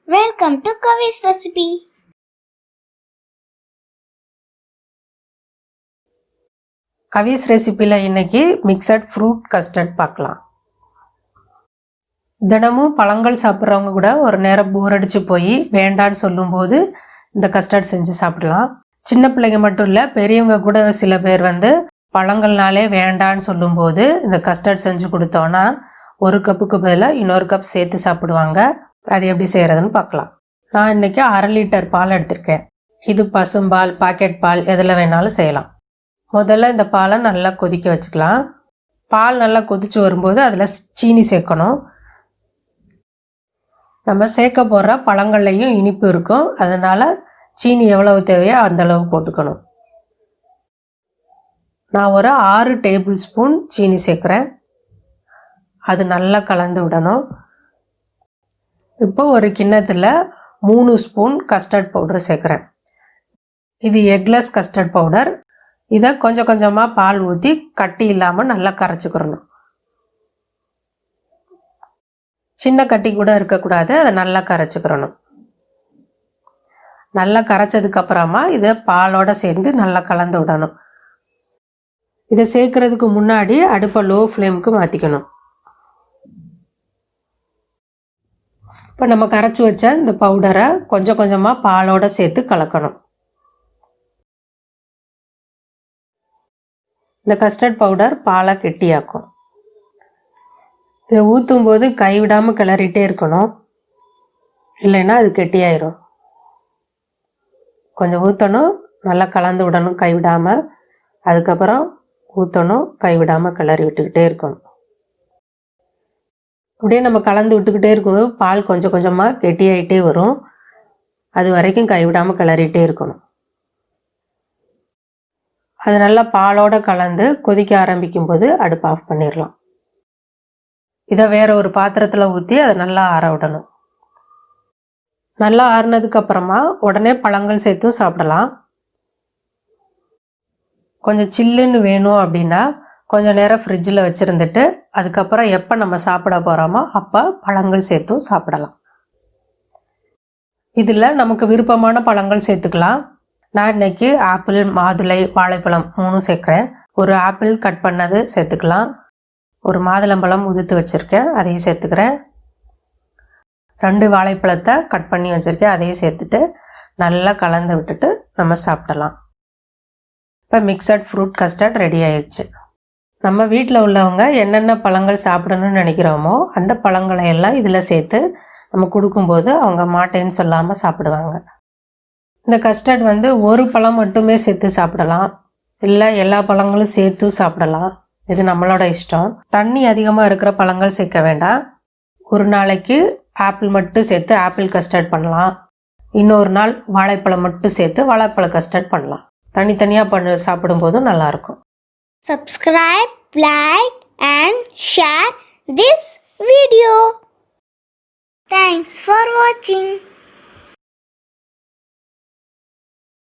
Welcome to Kavi's recipe. Kavi's recipe இன்னைக்கு mixed fruit custard பார்க்கலாம். தினமும் பழங்கள் சாப்பிட்றவங்க கூட ஒரு நேரம் போர் அடிச்சு போய் வேண்டான்னு சொல்லும்போது இந்த கஸ்டர்ட் செஞ்சு சாப்பிடலாம். சின்ன பிள்ளைங்க மட்டும் இல்லை, பெரியவங்க கூட சில பேர் பழங்கள்னாலே வேண்டான்னு சொல்லும்போது இந்த கஸ்டர்ட் செஞ்சு கொடுத்தோன்னா ஒரு கப்புக்கு பதிலாக இன்னொரு கப் சேர்த்து சாப்பிடுவாங்க. அது எப்படி செய்கிறதுன்னு பார்க்கலாம். நான் இன்றைக்கி 1/2 லிட்டர் பால் எடுத்திருக்கேன். இது பசும்பால், பாக்கெட் பால் எதில் வேணாலும் செய்யலாம். முதல்ல இந்த பாலை நல்லா கொதிக்க வச்சுக்கலாம். பால் நல்லா கொதித்து வரும்போது அதில் சீனி சேர்க்கணும். நம்ம சேர்க்க போடுற பழங்கள்லையும் இனிப்பு இருக்கும், அதனால் சீனி எவ்வளவு தேவையோ அந்தளவு போட்டுக்கணும். நான் ஒரு 6 டேபிள் ஸ்பூன் சீனி சேர்க்குறேன். அது நல்லா கலந்து விடணும். இப்போ ஒரு கிண்ணத்தில் 3 ஸ்பூன் கஸ்டர்ட் பவுடர் சேர்க்குறேன். இது எக்லெஸ் கஸ்டர்ட் பவுடர். இதை கொஞ்சம் கொஞ்சமாக பால் ஊற்றி கட்டி இல்லாமல் நல்லா கரைச்சிக்கிறணும். சின்ன கட்டி கூட இருக்கக்கூடாது, அதை நல்லா கரைச்சிக்கிறணும். நல்லா கரைச்சதுக்கப்புறமா இதை பாலோடு சேர்ந்து நல்லா கலந்து விடணும். இதை சேர்க்கறதுக்கு முன்னாடி அடுப்பை லோ ஃப்ளேமுக்கு மாற்றிக்கணும். இப்போ நம்ம கரைச்சி வச்ச இந்த பவுடரை கொஞ்சம் கொஞ்சமாக பாலோடு சேர்த்து கலக்கணும். இந்த கஸ்டர்ட் பவுடர் பாலை கெட்டியாக்கும். இதை ஊற்றும் போது கைவிடாமல் கிளறிட்டே இருக்கணும், இல்லைன்னா அது கெட்டியாயிரும். கொஞ்சம் ஊற்றணும், நல்லா கலந்து விடணும் கைவிடாமல். அதுக்கப்புறம் ஊற்றணும், கைவிடாமல் கிளறி விட்டுக்கிட்டே இருக்கணும். அப்படியே நம்ம கலந்து விட்டுக்கிட்டே இருக்கும்போது பால் கொஞ்சம் கொஞ்சமாக கெட்டியாகிட்டே வரும். அது வரைக்கும் கைவிடாமல் கிளறிட்டே இருக்கணும். அது நல்லா பாலோடு கலந்து கொதிக்க ஆரம்பிக்கும் போது அடுப்பு ஆஃப் பண்ணிடலாம். இதை வேற ஒரு பாத்திரத்தில் ஊற்றி அதை நல்லா ஆற விடணும். நல்லா ஆறுனதுக்கப்புறமா உடனே பழங்கள் சேர்த்தும் சாப்பிடலாம். கொஞ்சம் சில்லுன்னு வேணும் அப்படின்னா கொஞ்சம் நேரம் ஃப்ரிட்ஜில் வச்சுருந்துட்டு அதுக்கப்புறம் எப்போ நம்ம சாப்பிட போகிறோமோ அப்போ பழங்கள் சேர்த்தும் சாப்பிடலாம். இதில் நமக்கு விருப்பமான பழங்கள் சேர்த்துக்கலாம். நான் இன்னைக்கு ஆப்பிள், மாதுளை, வாழைப்பழம் 3 சேர்க்குறேன். ஒரு ஆப்பிள் கட் பண்ணது சேர்த்துக்கலாம். ஒரு மாதுளம்பழம் உதுத்து வச்சுருக்கேன், அதையும் சேர்த்துக்கிறேன். 2 வாழைப்பழத்தை கட் பண்ணி வச்சுருக்கேன், அதையும் சேர்த்துட்டு நல்லா கலந்து விட்டுட்டு நம்ம சாப்பிடலாம். இப்போ மிக்சட் ஃப்ரூட் கஸ்டர்ட் ரெடி ஆயிடுச்சு. நம்ம வீட்டில் உள்ளவங்க என்னென்ன பழங்கள் சாப்பிடணும்னு நினைக்கிறோமோ அந்த பழங்களை எல்லாம் இதில் சேர்த்து நம்ம கொடுக்கும்போது அவங்க மாட்டேன்னு சொல்லாமல் சாப்பிடுவாங்க. இந்த கஸ்டர்ட் ஒரு பழம் மட்டுமே சேர்த்து சாப்பிடலாம், இல்லை எல்லா பழங்களும் சேர்த்து சாப்பிடலாம். இது நம்மளோட இஷ்டம். தண்ணி அதிகமாக இருக்கிற பழங்கள் சேர்க்க வேண்டாம். ஒரு நாளைக்கு ஆப்பிள் மட்டும் சேர்த்து ஆப்பிள் கஸ்டர்ட் பண்ணலாம். இன்னொரு நாள் வாழைப்பழம் மட்டும் சேர்த்து வாழைப்பழ கஸ்டர்ட் பண்ணலாம். தனித்தனியாக சாப்பிடும்போதும் நல்லாயிருக்கும். Subscribe, like and share this video. Thanks for watching.